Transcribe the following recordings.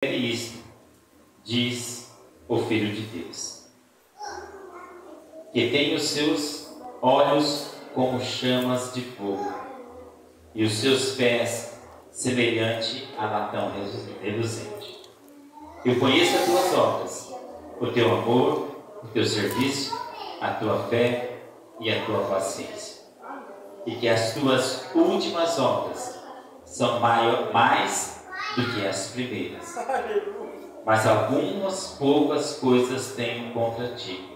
isto, diz o Filho de Deus, que tem os seus olhos como chamas de fogo, e os seus pés semelhante a latão reluzente. Eu conheço as tuas obras, o teu amor, o teu serviço, a tua fé e a tua paciência, e que as tuas últimas obras são mais do que as primeiras. Mas algumas poucas coisas tenho contra ti,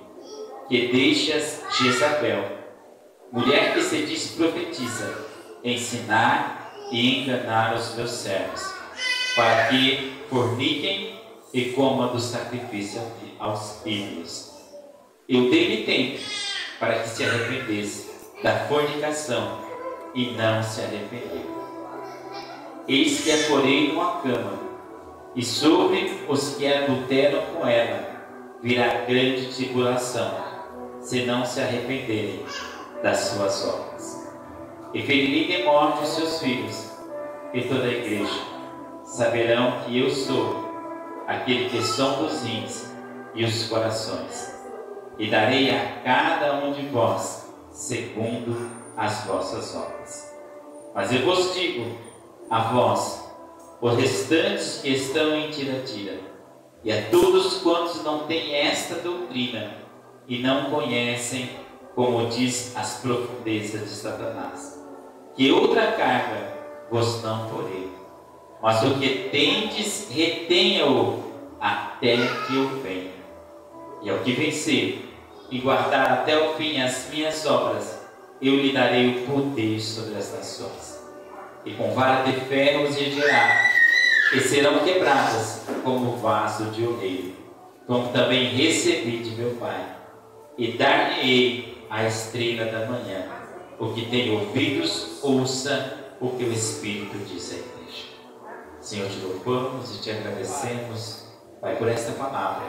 que deixas Jezabel, mulher que se diz profetiza, ensinar e enganar os meus servos, para que forniquem e comam do sacrifício aos ídolos. Eu dei-lhe tempo para que se arrependesse da fornicação, e não se arrependeu. Eis que a porei numa cama, e sobre os que adulteram com ela virá grande tribulação, se não se arrependerem das suas obras. E ferirei de morte os seus filhos, e toda a igreja saberão que eu sou aquele que sonda os rins e os corações, e darei a cada um de vós segundo as vossas obras. Mas eu vos digo, a vós, os restantes que estão em Tiatira, e a todos quantos não têm esta doutrina e não conhecem, como diz, as profundezas de Satanás, que outra carga vos não porei, mas o que tendes, retenha-o até que eu venha. E ao que vencer e guardar até o fim as minhas obras, eu lhe darei o poder sobre as nações, e com vara de ferro os regerá, e serão quebradas como vaso de oleiro, como também recebi de meu Pai, e dar-lhe-ei a estrela da manhã. O que tem ouvidos, ouça o que o Espírito diz à igreja. Senhor, te louvamos e te agradecemos, Pai, por esta palavra.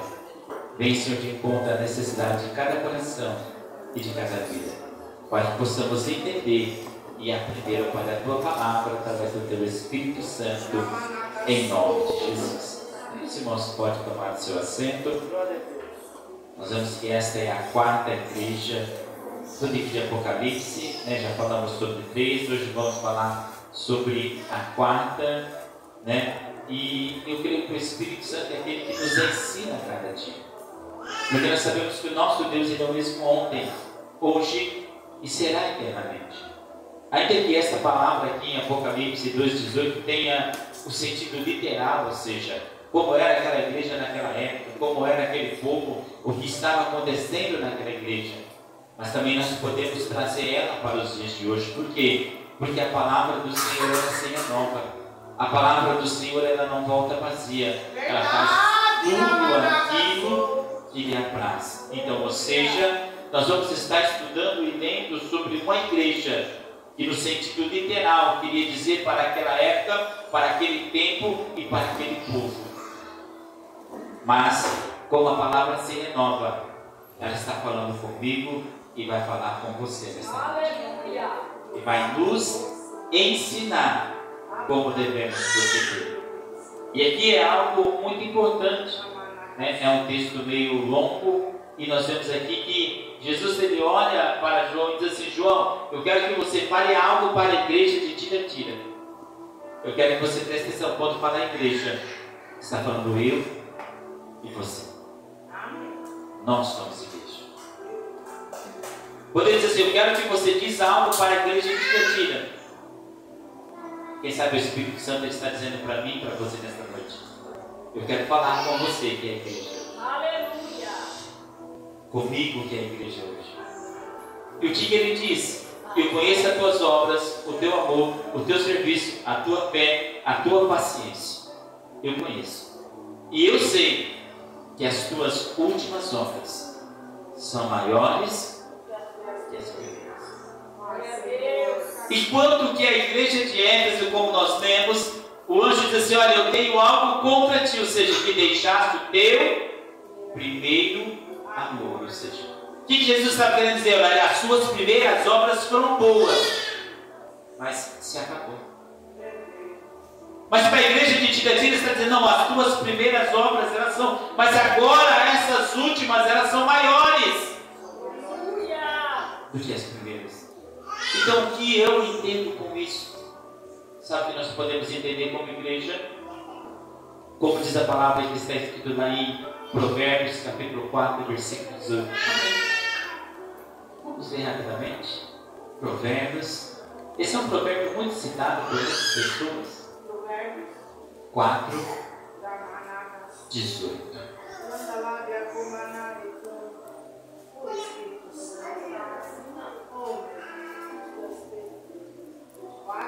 Vem, Senhor, de encontro à necessidade de cada coração e de cada vida, para que possamos entender e aprender, Pai, da tua palavra através do teu Espírito Santo, em nome de Jesus. Os irmãos podem tomar seu assento. Nós vemos que esta é a quarta igreja do livro de Apocalipse, né? Já falamos sobre 3, hoje vamos falar sobre a quarta, né? E eu creio que o Espírito Santo é aquele que nos ensina a cada dia, porque nós sabemos que o nosso Deus ele é o mesmo ontem, hoje e será eternamente. Ainda que esta palavra aqui em Apocalipse 2,18 tenha o sentido literal, ou seja, como era aquela igreja naquela época, como era aquele povo, o que estava acontecendo naquela igreja, mas também nós podemos trazer ela para os dias de hoje. Por quê? Porque a palavra do Senhor ela se renova. A palavra do Senhor ela não volta vazia, ela faz tudo aquilo que lhe apraz. Então, ou seja, nós vamos estar estudando e lendo sobre uma igreja que no sentido literal queria dizer para aquela época, para aquele tempo e para aquele povo. Mas como a palavra se renova, ela está falando comigo e vai falar com você nesta noite. E vai nos ensinar como devemos proceder. E aqui é algo muito importante, né? É um texto meio longo, e nós vemos aqui que Jesus ele olha para João e diz assim: João, eu quero que você fale algo para a igreja de Tiatira. Eu quero que você preste atenção quando fala a igreja. Está falando eu e você. Nós somos igreja. Poderia dizer assim: eu quero que você diz algo para a igreja de Tiatira. Quem sabe o Espírito Santo ele está dizendo para mim e para você nesta noite: eu quero falar com você que é a igreja. Aleluia. Comigo que é a igreja hoje. E o que ele diz? Eu conheço as tuas obras, o teu amor, o teu serviço, a tua fé, a tua paciência. Eu conheço. E eu sei que as tuas últimas obras são maiores que as primeiras. Enquanto que a igreja de Éfeso, como nós temos, o anjo diz assim: olha, eu tenho algo contra ti, ou seja, que deixaste o teu primeiro amor. Ou seja, o que Jesus está querendo dizer? Olha, as suas primeiras obras foram boas, mas se acabou. Mas para a igreja de Tiatira está dizendo: não, as tuas primeiras obras, elas são, mas agora essas últimas, elas são maiores do que as primeiras. Então, o que eu entendo com isso? Sabe o que nós podemos entender como igreja? Como diz a palavra que está escrito lá em Provérbios, capítulo 4, versículo 18. Vamos ver rapidamente. Provérbios. Esse é um provérbio muito citado por muitas pessoas. 4, 18.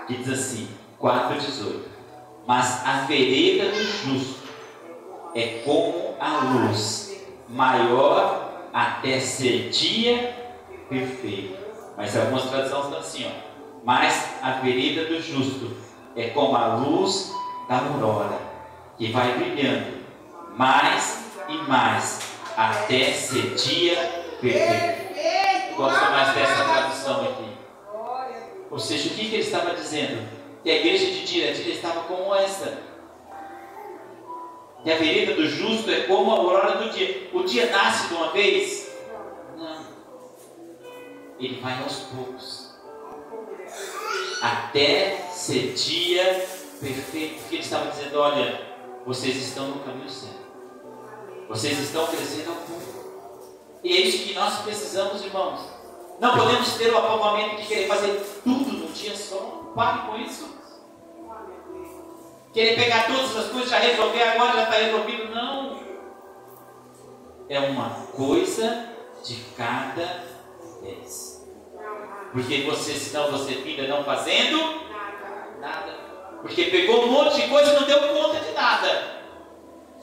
Diz assim, 4, 18. Mas a vereda do justo é como a luz, maior até ser dia perfeito. Mas algumas traduções estão assim, ó. Mas a vereda do justo é como a luz da aurora, que vai brilhando mais e mais até ser dia perfeito. Gosto mais dessa tradução aqui. Ou seja, o que ele estava dizendo? Que a igreja de Tiatira estava como essa. Que a vereda do justo é como a aurora do dia. O dia nasce de uma vez? Não. Ele vai aos poucos. Até ser dia perfeito. Porque ele estava dizendo, olha, vocês estão no caminho certo. Vocês estão crescendo ao pouco. E é isso que nós precisamos, irmãos. Não podemos ter o apalpamento de querer fazer tudo num dia só. Pare com isso. Querer pegar todas as coisas, já resolver, agora já está resolvido. Não. É uma coisa de cada vez. Porque você, senão você fica não fazendo nada. Porque pegou um monte de coisa e não deu conta de nada.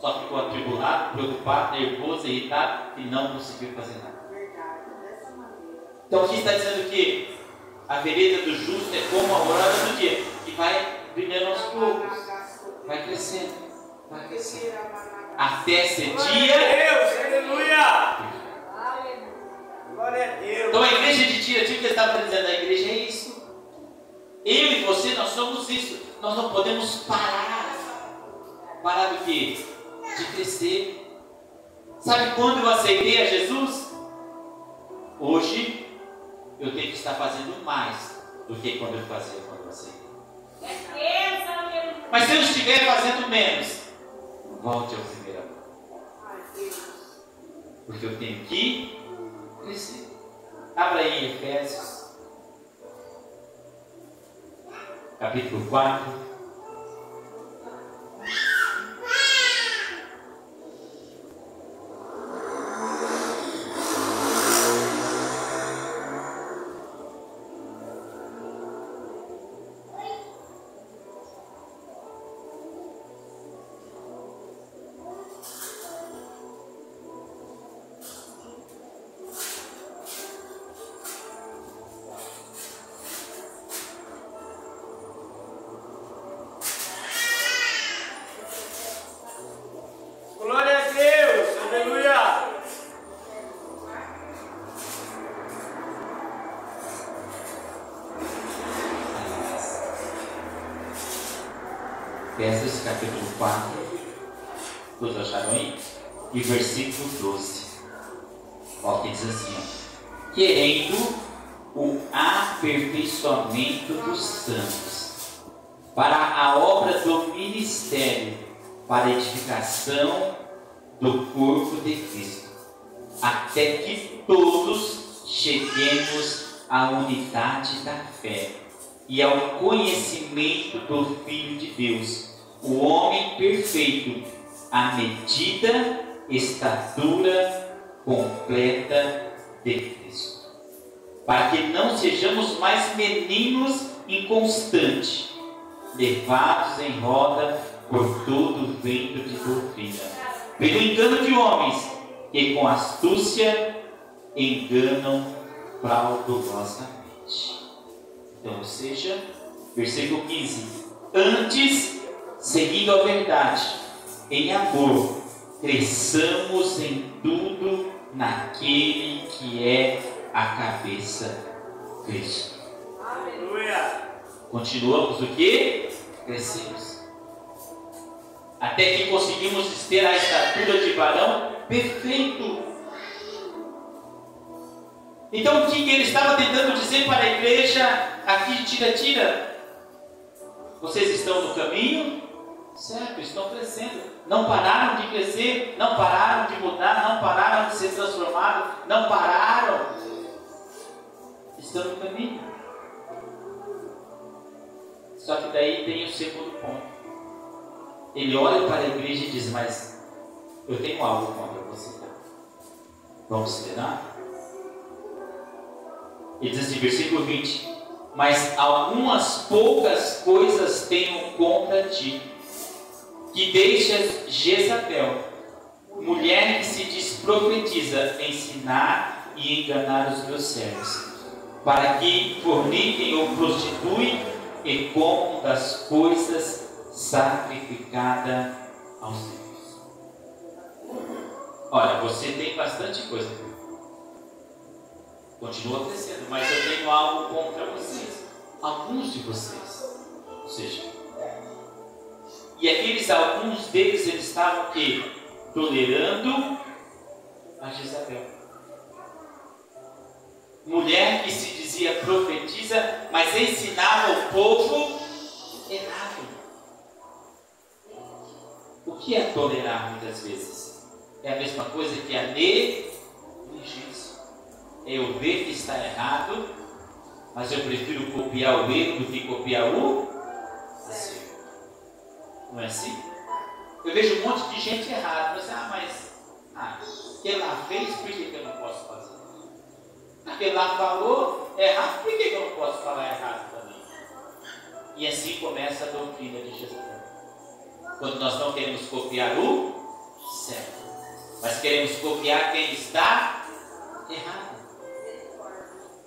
Só ficou atribulado, preocupado, nervoso, irritado e não conseguiu fazer nada. Então aqui está dizendo que a vereda do justo é como a aurora do dia, que vai brilhando aos poucos, vai crescendo, até ser dia. Glória a Deus, aleluia! Glória a Deus. Então a igreja de Tiatira, que ele estava dizendo, a igreja é isso. Eu e você, nós somos isso. Nós não podemos parar. Parar do quê? De crescer. Sabe quando eu aceitei a Jesus? Hoje eu tenho que estar fazendo mais do que quando eu fazia quando eu aceitei. Mas se eu estiver fazendo menos, volte ao primeiro amor. Porque eu tenho que crescer. Abra aí Efésios, capítulo 4. Glória a Deus, aleluia! Efésios capítulo 4, todos acharam aí? E versículo 12. Ó, que diz assim, ó, querendo o aperfeiçoamento dos santos, para a obra do ministério, para a edificação do corpo de Cristo, até que todos cheguemos à unidade da fé e ao conhecimento do Filho de Deus, o homem perfeito, à medida, estatura completa de Cristo, para que não sejamos mais meninos inconstantes, levados em roda por todo o vento de doutrina, pelo engano de homens que com astúcia enganam fraudulosamente. Então, ou seja, versículo 15: antes, seguindo a verdade, em amor, cresçamos em tudo naquele que é a cabeça, Cristo. Aleluia! Continuamos o quê? Crescemos. até que conseguimos ter a estatura de varão perfeito. Então o que ele estava tentando dizer para a igreja aqui de Tiatira? Vocês estão no caminho certo, estão crescendo, não pararam de crescer, não pararam de mudar, não pararam de ser transformados, não pararam, estão no caminho. Só que daí tem o segundo ponto. Ele olha para a igreja e diz: mas eu tenho algo contra você. Vamos esperar? Ele diz assim, versículo 20: mas algumas poucas coisas tenho contra ti, que deixas Jezabel, mulher que se diz profetiza, ensinar e enganar os meus servos, para que forniquem ou prostituem e comam das coisas sacrificadas aos deuses. Olha, você tem bastante coisa, continua crescendo, mas eu tenho algo contra vocês, alguns de vocês. Ou seja, e aqueles alguns deles, eles estavam o quê? Tolerando a Jezabel, mulher que se dizia profetiza, mas ensinava o povo errado. O que é tolerar muitas vezes? É a mesma coisa que a negligência. É eu ver que está errado, mas eu prefiro copiar o erro do que copiar o acerto. Não é assim? Eu vejo um monte de gente errada. Aquele lá fez, por que eu não posso fazer? Aquele lá falou errado, por que eu não posso falar errado também? E assim começa a doutrina de Jesus. Quando nós não queremos copiar o certo, mas queremos copiar quem está errado.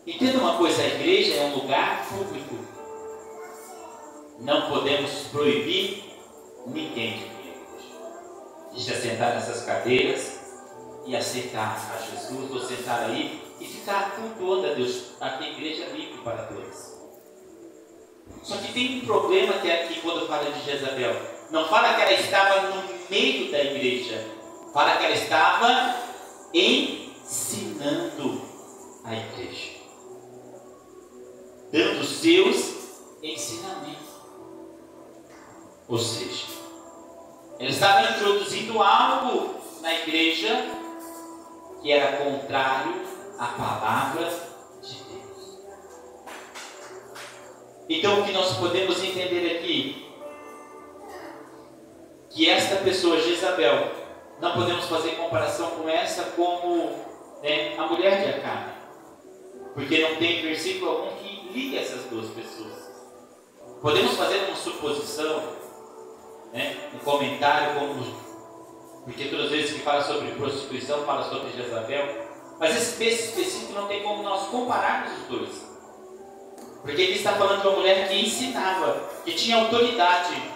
Entenda uma coisa, a igreja é um lugar público. Não podemos proibir ninguém de vir. Deixa sentar nessas cadeiras e aceitar a Jesus, ou sentar aí e ficar cultuando a Deus. Aqui a igreja é livre para todos. Só que tem um problema que é aqui quando fala de Jezabel. Não fala que ela estava no meio da igreja, fala que ela estava ensinando a igreja, dando seus ensinamentos. Ou seja, ela estava introduzindo algo na igreja que era contrário à palavra de Deus. Então o que nós podemos entender aqui? Que esta pessoa, Jezabel, não podemos fazer comparação com essa como a mulher de Acabe, porque não tem versículo algum que ligue essas duas pessoas. Podemos fazer uma suposição, um comentário, porque todas as vezes que fala sobre prostituição, fala sobre Jezabel, mas esse texto específico não tem como nós compararmos os dois, porque ele está falando de uma mulher que ensinava, que tinha autoridade,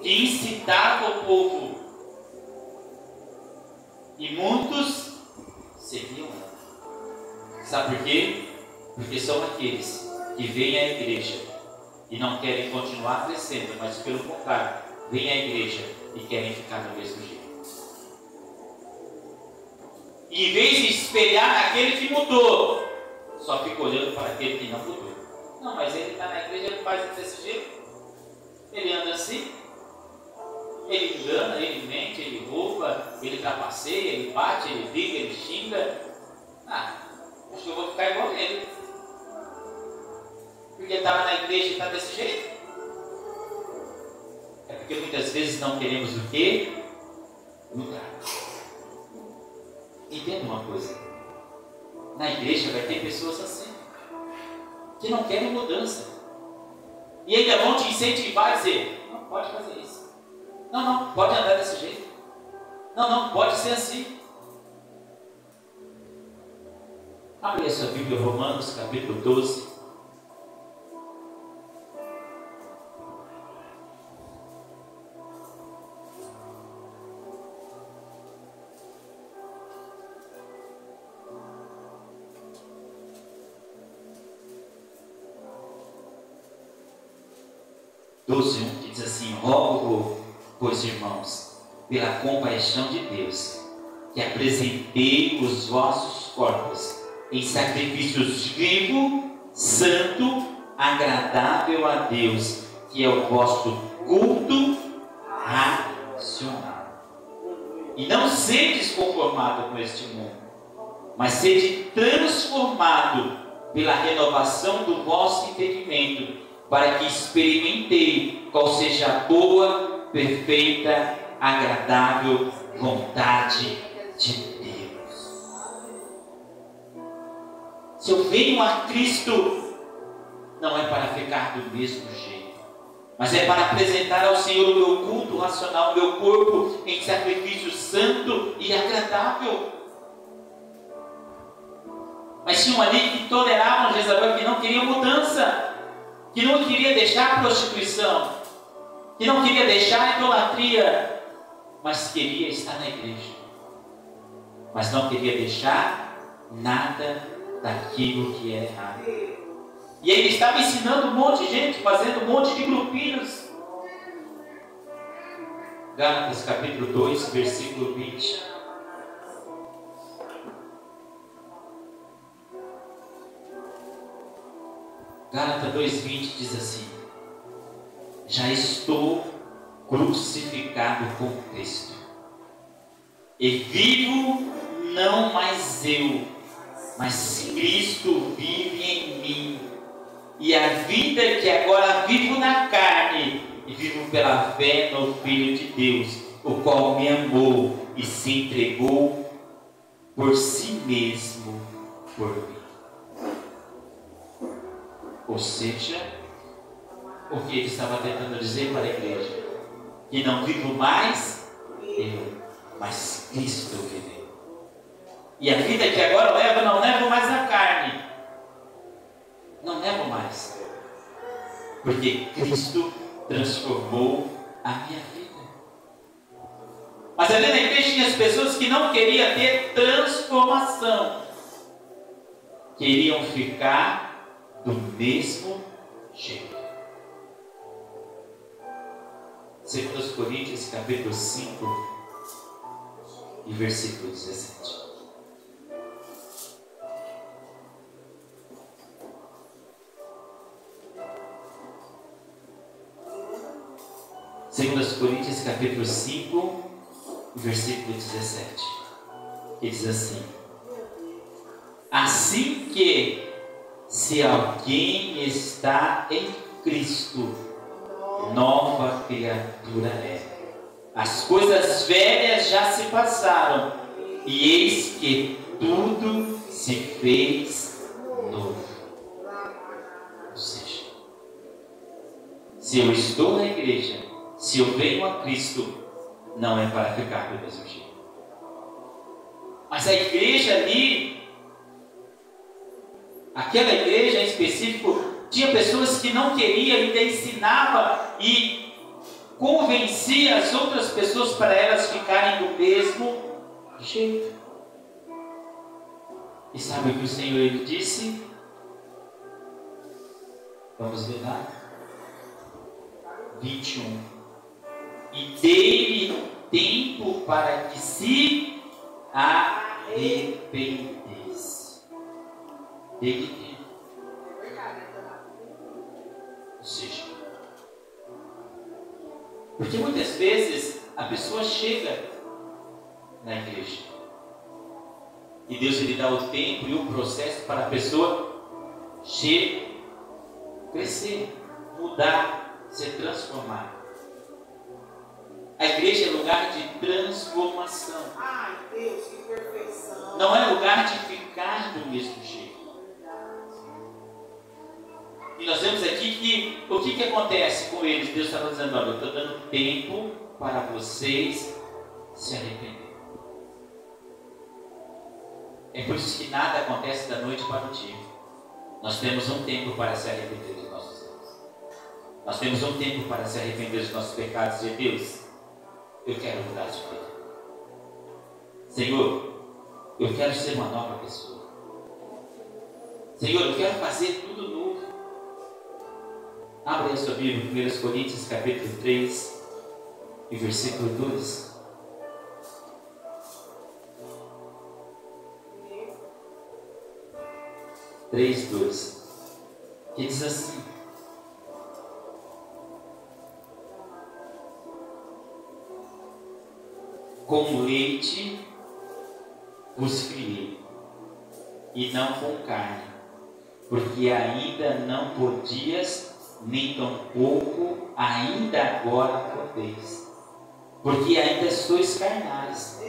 que incitava o povo, e muitos seguiam ela. Sabe por quê? Porque são aqueles que vêm à igreja e não querem continuar crescendo, mas pelo contrário, vêm à igreja e querem ficar do mesmo jeito. E em vez de espelhar naquele que mudou, só fica olhando para aquele que não mudou. Não, mas ele está na igreja, ele faz desse jeito, ele anda assim, ele engana, ele mente, ele rouba, ele trapaceia, ele bate, ele briga, ele xinga. Acho que eu vou ficar igual a ele, porque estava na igreja e está desse jeito. É porque muitas vezes não queremos o quê? Mudar. Entenda uma coisa, na igreja vai ter pessoas assim, que não querem mudança, e ainda vão te incentivar a dizer: não pode fazer isso, não pode andar desse jeito, não pode ser assim. Abre a sua Bíblia, Romanos capítulo 12. Que diz assim: rogo pois, irmãos, pela compaixão de Deus, que apresentei os vossos corpos em sacrifícios vivo, santo, agradável a Deus, que é o vosso culto racional. E não sedes conformado com este mundo, mas sede transformado pela renovação do vosso entendimento, para que experimentei qual seja a boa, perfeita, agradável vontade de Deus. Se eu venho a Cristo, não é para ficar do mesmo jeito, mas é para apresentar ao Senhor o meu culto racional, o meu corpo em sacrifício santo e agradável. Mas tinham ali que toleravam Jezabel, que não queriam mudança, que não queria deixar a prostituição, que não queria deixar a idolatria, mas queria estar na igreja, mas não queria deixar nada daquilo que é errado. E ele estava ensinando um monte de gente, fazendo um monte de grupinhos. Gálatas capítulo 2, versículo 20. Gálatas 2,20 diz assim: já estou crucificado com Cristo, e vivo não mais eu, mas Cristo vive em mim. E a vida que agora vivo na carne, e vivo pela fé no Filho de Deus, o qual me amou e se entregou por si mesmo por mim. Ou seja, o que ele estava tentando dizer para a igreja? Que não vivo mais eu, mas Cristo vive. E a vida que agora levo, não levo mais na carne. Não levo mais. Porque Cristo transformou a minha vida. Mas ali na igreja tinha as pessoas que não queriam ter transformação. Queriam ficar do mesmo jeito. 2 Coríntios capítulo 5 e versículo 17. 2 Coríntios capítulo 5, versículo 17, que diz assim: assim que, se alguém está em Cristo, nova criatura é. As coisas velhas já se passaram, e eis que tudo se fez novo. Ou seja, se eu estou na igreja, se eu venho a Cristo, não é para ficar do mesmo jeito. Mas a igreja ali, aquela igreja em específico, tinha pessoas que não queriam, ainda ensinava e convencia as outras pessoas para elas ficarem do mesmo jeito. E sabe o que o Senhor ele disse? Vamos ver lá. 21. E dei-lhe tempo para que se arrependesse. Dei-lhe tempo. Ou seja, porque muitas vezes a pessoa chega na igreja e Deus ele dá o tempo e o processo para a pessoa crescer, mudar, se transformar. A igreja é lugar de transformação. Ai, Deus, que perfeição. Não é lugar de ficar do mesmo jeito. E nós vemos aqui que o que acontece com eles? Deus está dizendo: olha, eu estou dando tempo para vocês se arrependerem. É por isso que nada acontece da noite para o dia. Nós temos um tempo para se arrepender dos nossos erros. Nós temos um tempo para se arrepender dos nossos pecados. De Deus, eu quero mudar de vida. Senhor, eu quero ser uma nova pessoa. Senhor, eu quero fazer tudo novo. Abre a sua Bíblia, 1 Coríntios capítulo 3, E versículo 2. Três, 2. Que diz assim: com leite vos criei, e não com carne, porque ainda não podias, nem tampouco ainda agora podeis, porque ainda sois carnais,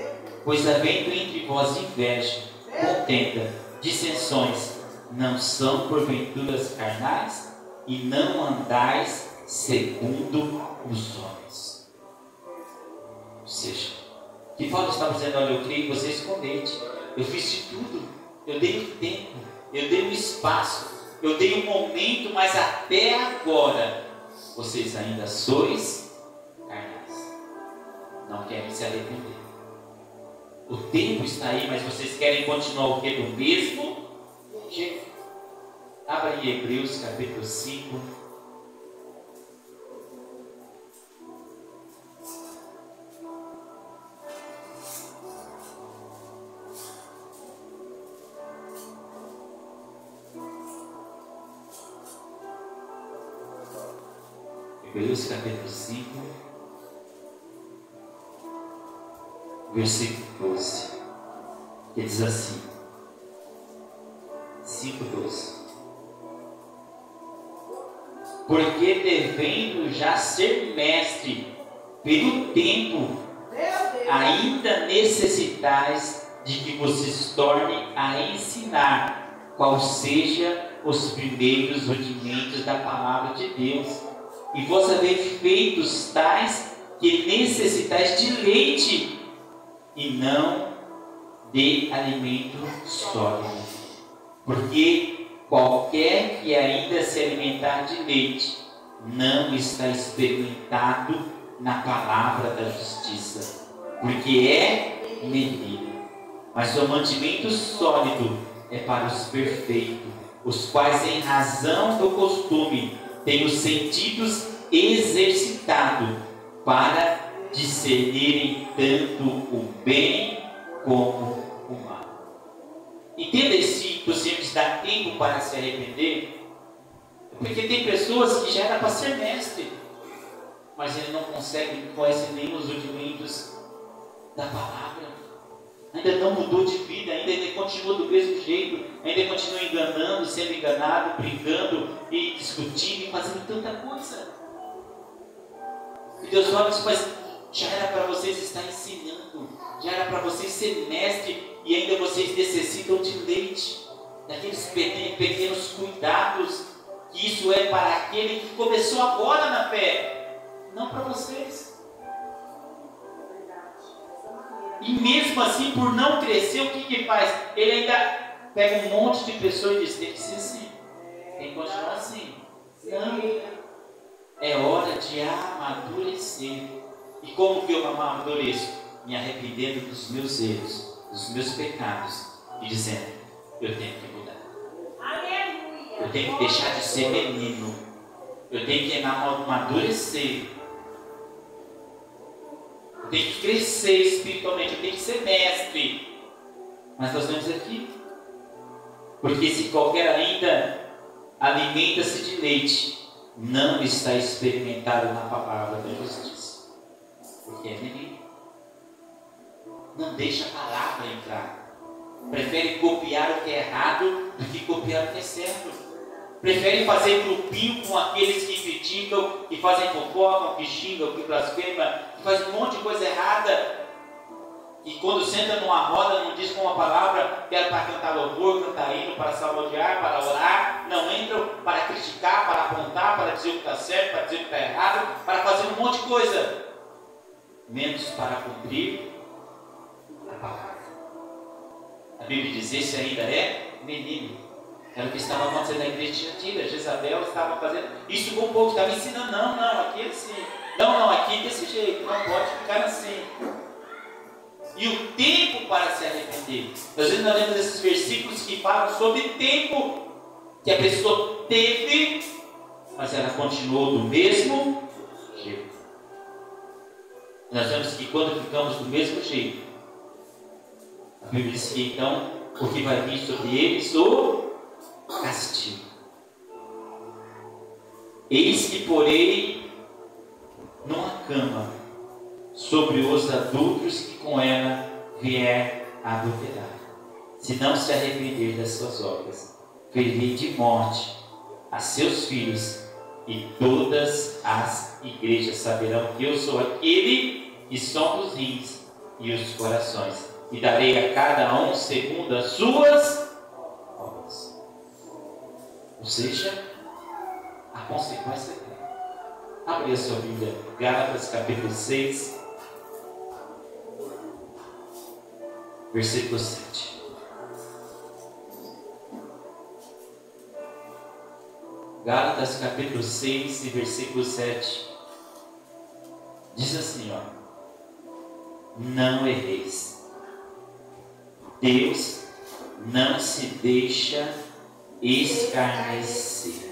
pois havendo entre vós inveja, contenda, dissensões, não são porventuras carnais, e não andais segundo os homens. Ou seja, que Paulo estava dizendo: olha, eu criei vocês com leite, eu fiz de tudo, eu dei o tempo, eu dei o espaço, eu dei o momento, mas até agora vocês ainda sois carnais, não querem se arrepender. O tempo está aí, mas vocês querem continuar o que? Do mesmo jeito. Abra em Hebreus capítulo 5. Hebreus capítulo 5, versículo 12, que diz assim: 5:12. Porque devendo já ser mestre pelo tempo, ainda necessitais de que vocês tornem a ensinar qual seja os primeiros rudimentos da palavra de Deus, e vós haveis feitos tais que necessitais de leite e não de alimento sólido. Porque qualquer que ainda se alimentar de leite não está experimentado na palavra da justiça, porque é menino. Mas o mantimento sólido é para os perfeitos, os quais, em razão do costume, têm os sentidos exercitados para discernirem tanto o bem como o mal. Entenda esse inclusive de dar tempo para se arrepender, porque tem pessoas que já era para ser mestre, mas ele não consegue, não conhece nem os rudimentos da palavra, ainda não mudou de vida, ainda ele continua do mesmo jeito, ainda continua enganando, sendo enganado, brigando e discutindo e fazendo tanta coisa. E Deus fala assim: mas já era para vocês estar ensinando, já era para vocês ser mestre, e ainda vocês necessitam de leite, daqueles pequenos cuidados, que isso é para aquele que começou agora na fé, não para vocês. E mesmo assim, por não crescer, o que ele faz? Ele ainda pega um monte de pessoas e diz: tem que ser assim, tem que continuar assim. Não, é hora de amadurecer. E como que eu amadureço? Me arrependendo dos meus erros, dos meus pecados, e dizendo: eu tenho que mudar, eu tenho que deixar de ser menino, eu tenho que amadurecer, eu tenho que crescer espiritualmente, eu tenho que ser mestre. Mas nós vemos aqui, porque se qualquer ainda alimenta-se de leite, não está experimentado na palavra da justiça, porque é menino. Não deixa a palavra entrar, prefere copiar o que é errado do que copiar o que é certo, prefere fazer grupinho com aqueles que criticam, que fazem fofoca, que xingam, que blasfemam, que fazem um monte de coisa errada, e quando senta numa roda não diz com uma palavra que era para cantar louvor, cantar hino, para salmodiar, para orar, não entram para criticar, para apontar, para dizer o que está certo, para dizer o que está errado, para fazer um monte de coisa, menos para cumprir a palavra. A Bíblia diz: esse ainda é menino. Era o que estava acontecendo na igreja antiga. Jezabel estava fazendo isso com o povo, estava ensinando: não, aqui é assim, não, aqui é desse jeito, não pode ficar assim. E o tempo para se arrepender. Às vezes nós lemos esses versículos que falam sobre tempo que a pessoa teve, mas ela continuou do mesmo jeito. Nós vemos que quando ficamos do mesmo jeito, a Bíblia diz que então o que vai vir sobre eles? O castigo. Eis que porei numa cama sobre os adultos que com ela vier a adulterar. Se não se arrepender das suas obras, ferirei de morte a seus filhos, e todas as igrejas saberão que eu sou aquele que sonda os rins e os corações, e darei a cada um segundo as suas obras. Ou seja, a consequência é: abre a sua Bíblia, Gálatas capítulo 6, versículo 7. Gálatas capítulo 6 e versículo 7 diz assim, não erreis. Deus não se deixa escarnecer,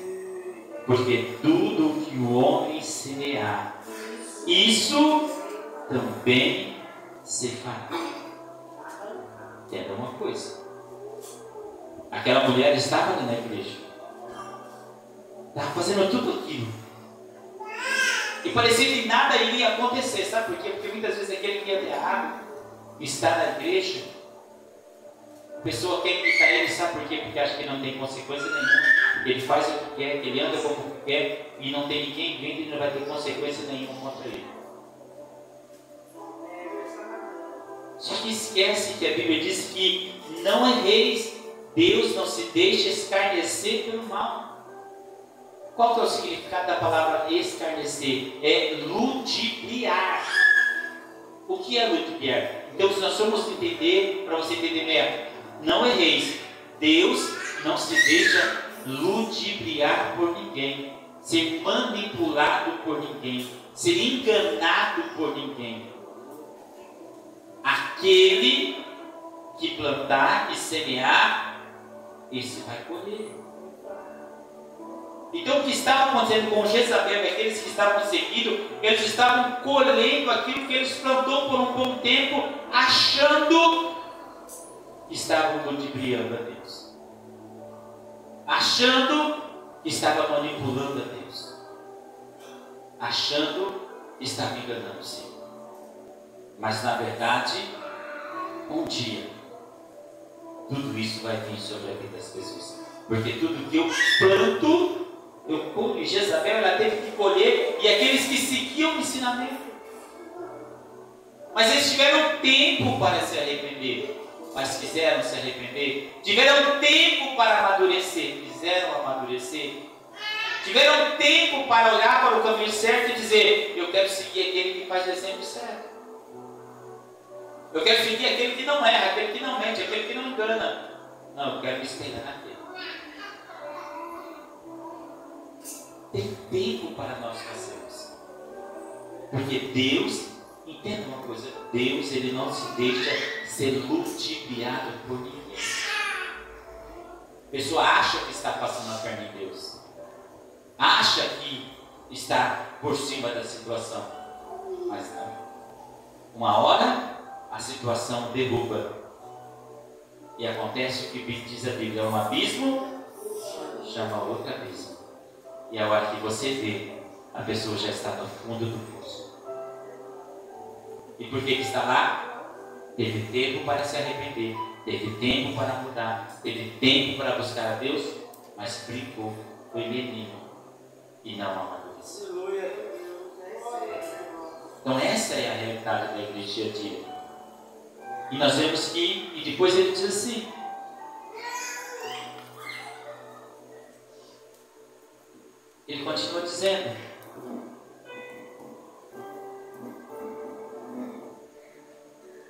porque tudo o que o homem semear, isso também se fará. Entenda uma coisa: aquela mulher estava ali na igreja, estava fazendo tudo aquilo, e parecia que nada iria acontecer. Sabe por quê? Porque muitas vezes aquele que é errado está na igreja, a pessoa quer imitar ele, sabe por quê? Porque acha que não tem consequência nenhuma. Ele faz o que quer, ele anda como quer, e não tem ninguém vendo, e não vai ter consequência nenhuma contra ele. Só que esquece que a Bíblia diz que não erreis. Deus não se deixa escarnecer pelo mal. Qual que é o significado da palavra escarnecer? É ludibriar. O que é ludibriar? Então, se nós formos entender, para você entender melhor, não erreis. Deus não se deixa ludibriar por ninguém, ser manipulado por ninguém, ser enganado por ninguém. Aquele que plantar e semear, esse vai colher. Então, o que estava acontecendo com Jezabel e aqueles que estavam seguindo, eles estavam colhendo aquilo que eles plantou por um bom tempo, achando que estavam ludibriando a Deus, achando que estavam manipulando a Deus, achando que estavam enganando o Senhor. Mas, na verdade, um dia, tudo isso vai vir sobre a vida das pessoas, porque tudo que eu planto, eu colho. E Jezabel, ela teve que colher, e aqueles que seguiam o ensinamento. Mas eles tiveram tempo para se arrepender, mas quiseram se arrepender. Tiveram tempo para amadurecer, quiseram amadurecer. Tiveram tempo para olhar para o caminho certo e dizer: eu quero seguir aquele que faz o exemplo certo. Eu quero seguir aquele que não erra, aquele que não mente, aquele que não engana. Não, eu quero me espelhar naquele. Tem tempo para nós fazermos. Porque Deus, entenda uma coisa, Deus, ele não se deixa ser ludibriado por ninguém. A pessoa acha que está passando a perna em Deus, acha que está por cima da situação, mas não. Uma hora a situação derruba, e acontece o que diz a Bíblia: um abismo chama outro abismo, e a hora que você vê, a pessoa já está no fundo do poço. E por que está lá? Teve tempo para se arrepender, teve tempo para mudar, teve tempo para buscar a Deus, mas brincou, foi menino e não amadureceu. Então essa é a realidade da igreja dia a dia. E nós vemos que, e depois ele diz assim: ele continua dizendo,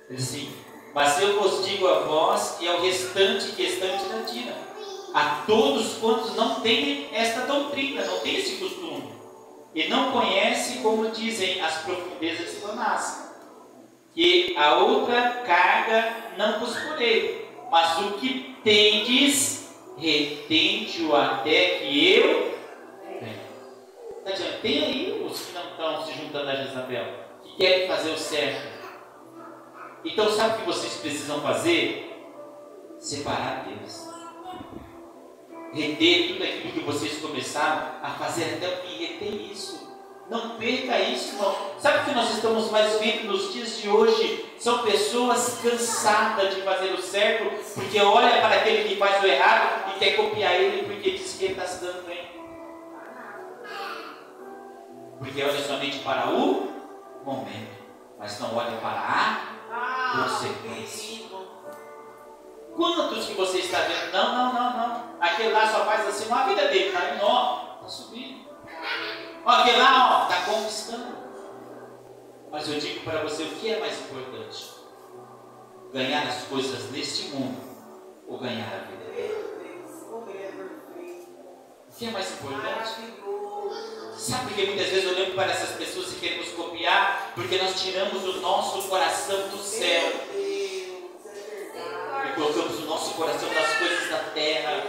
ele diz assim: mas eu vos digo a vós e ao restante que estante na tira, a todos quantos não têm esta doutrina, não têm esse costume, e não conhecem, como dizem, as profundezas do nasce, que a outra carga não vos porei, mas o que tendes, retende-o até que eu venha. Está dizendo, tem aí os que não estão se juntando a Jezabel, que que querem fazer o certo. Então sabe o que vocês precisam fazer? Separar deles. Reter tudo aquilo que vocês começaram a fazer até o fim. Reter isso. Não perca isso, irmão. Sabe o que nós estamos mais vendo nos dias de hoje? São pessoas cansadas de fazer o certo, porque olha para aquele que faz o errado e quer copiar ele porque diz que ele está se dando bem. Porque olha somente para o momento, mas não olha para a consequência. Quantos que você está vendo? Não. Aquele lá só faz assim, não, a vida dele está indo, ó, está subindo. Ó, aquele lá, ó, está conquistando. Mas eu digo para você, o que é mais importante? Ganhar as coisas neste mundo ou ganhar a vida dele? O que é mais importante? Sabe por que muitas vezes olhamos para essas pessoas e queremos copiar? Porque nós tiramos o nosso coração do céu e colocamos o nosso coração nas coisas da terra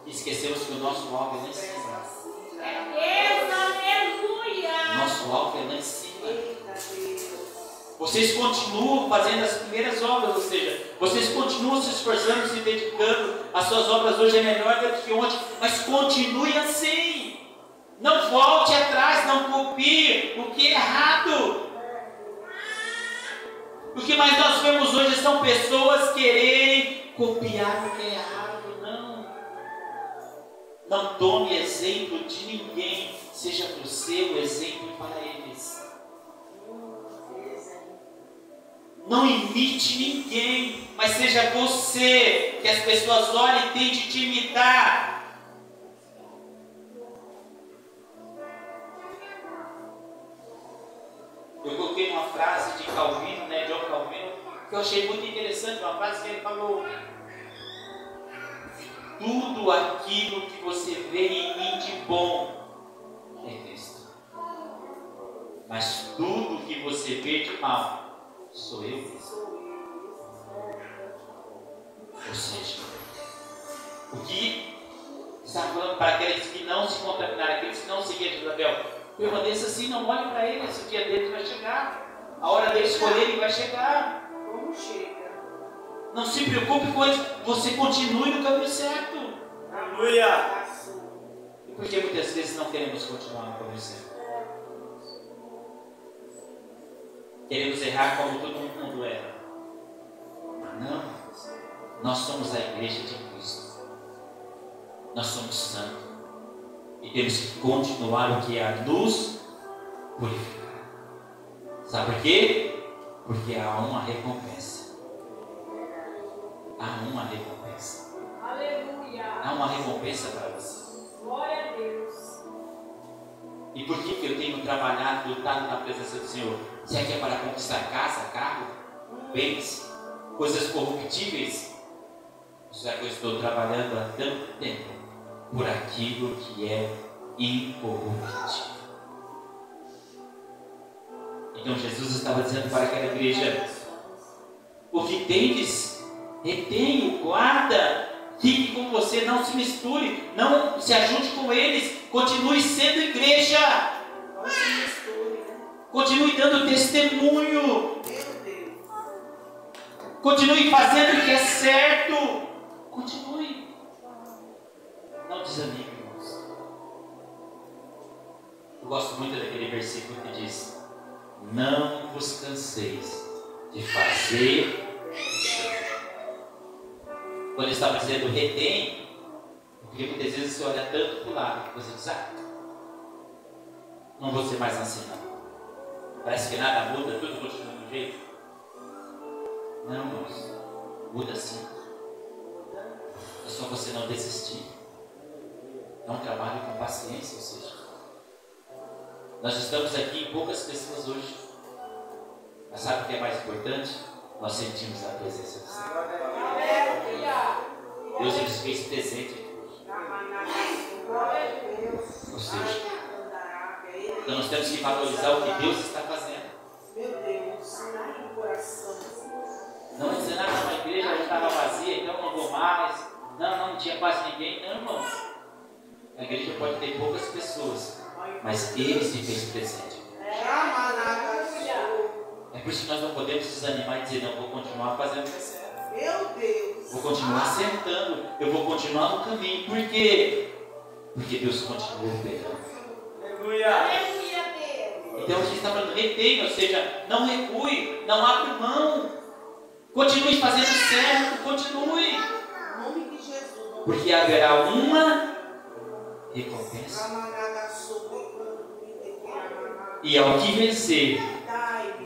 e esquecemos que o nosso alvo é lá em cima. Nosso alvo é lá em cima. Vocês continuam fazendo as primeiras obras, ou seja, vocês continuam se esforçando, se dedicando. As suas obras hoje é melhor do que ontem, mas continue assim. Não volte atrás, não copie o que é errado. O que mais nós vemos hoje são pessoas quererem copiar o que é errado. Não tome exemplo de ninguém, seja você o exemplo para eles. Não imite ninguém, mas seja você, que as pessoas olhem e tentem te imitar. Eu coloquei uma frase de Calvino, John Calvino, que eu achei muito interessante, uma frase que ele falou: tudo aquilo que você vê em mim de bom é Cristo, mas tudo que você vê de mal sou eu mesmo. Ou seja, o que está falando para aqueles que não se contaminaram, aqueles que não seguiram Jezabel, permaneça assim, não olhe para eles, o dia deles vai chegar, a hora deles escolherem vai chegar. Como chega? Não se preocupe com eles, você continue no caminho certo. Aleluia! E por que muitas vezes não queremos continuar no caminho certo? Queremos errar como todo mundo erra. Não, nós somos a igreja de Cristo. Nós somos santos. E temos que continuar o que é a nos purificar. Sabe por quê? Porque há uma recompensa. Há uma recompensa. Aleluia! Há uma recompensa para você. Glória a Deus! E por que eu tenho trabalhado, lutado na presença do Senhor? Será que é para conquistar casa, carro, bens, coisas corruptíveis? Será que eu estou trabalhando há tanto tempo por aquilo que é incorruptível? Então Jesus estava dizendo para aquela igreja: o que tendes, retenha, guarda, fique com você, não se misture, não se ajunte com eles, continue sendo igreja, Não se misture, né? continue dando testemunho, Meu Deus! continue fazendo o que é certo, continue, não desanime, irmãos. Eu gosto muito daquele versículo que diz: não vos canseis de fazer. Quando ele estava dizendo retém, porque muitas vezes você olha tanto para o lado que você diz: não vou ser mais assim não. Parece que nada muda, tudo continua do jeito. Não, irmãos, muda sim. É só você não desistir. É um trabalho com paciência, ou seja, nós estamos aqui em poucas pessoas hoje, mas sabe o que é mais importante? Nós sentimos a presença do Senhor. Deus nos fez presente aqui hoje. Ou seja, então nós temos que valorizar o que Deus está fazendo. Meu Deus, ai no coração. Não dizer nada, a igreja já estava vazia, então não vou mais. Não tinha quase ninguém. Não, irmãos. A igreja pode ter poucas pessoas, mas Ele se fez presente. É por isso que nós não podemos desanimar e dizer, não, vou continuar fazendo o que é certo. Meu Deus. Vou continuar acertando. Eu vou continuar no caminho. Por quê? Porque Deus continua operando. Aleluia. Então a gente está falando, retenha, ou seja, não recue, não abra mão. Continue fazendo certo, continue. Em nome de Jesus. Porque haverá uma recompensa. E ao que vencer,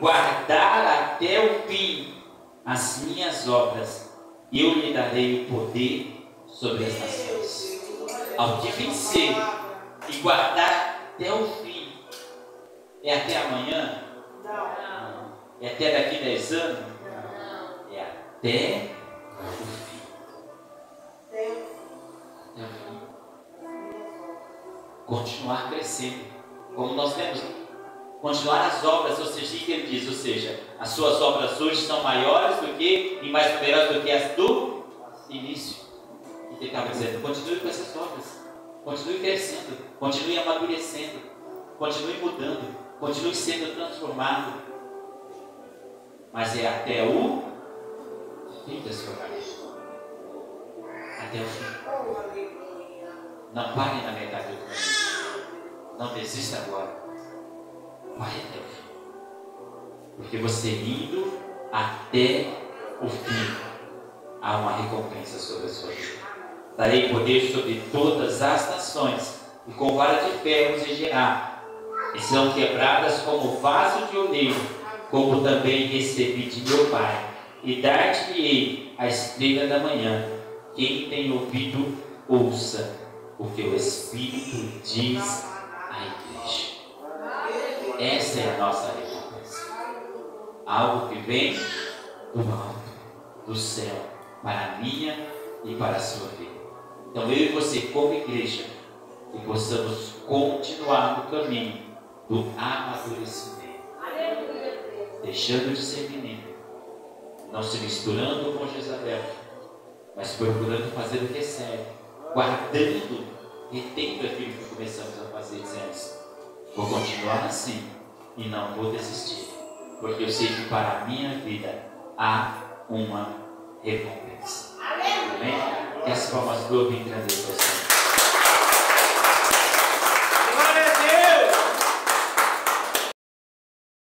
guardar até o fim as minhas obras, eu lhe darei o poder sobre as nações. Ao que vencer e guardar até o fim, é até amanhã? Não. É até daqui 10 anos? É até o fim. Até o fim. Continuar crescendo. Como nós temos. Continuar as obras, ou seja, o que ele diz? Ou seja, as suas obras hoje são maiores do que e mais poderosas do que as do início. E ele estava dizendo, continue com essas obras. Continue crescendo. Continue amadurecendo. Continue mudando. Continue sendo transformado. Mas é até o fim da sua carreira. Até o fim. Não pare na metade do caminho. Não desista agora. Vai até o fim. Porque você indo até o fim, há uma recompensa sobre a sua vida. Darei poder sobre todas as nações, e com vara de ferro regerá, e são quebradas como vaso de oleiro, como também recebi de meu Pai, e dar-te-ei a estrela da manhã. Quem tem ouvido, ouça o que o Espírito diz à igreja. Essa é a nossa recompensa. Algo que vem do alto, do céu, para a minha e para a sua vida. Então eu e você, como igreja, que possamos continuar no caminho do amadurecimento, deixando de ser menino, não se misturando com Jezabel, mas procurando fazer o que é certo, guardando, retendo aquilo que começamos a fazer, dizendo, vou continuar assim e não vou desistir, porque eu sei que para a minha vida há uma recompensa. Amém? Que as palmas do engrandeçam.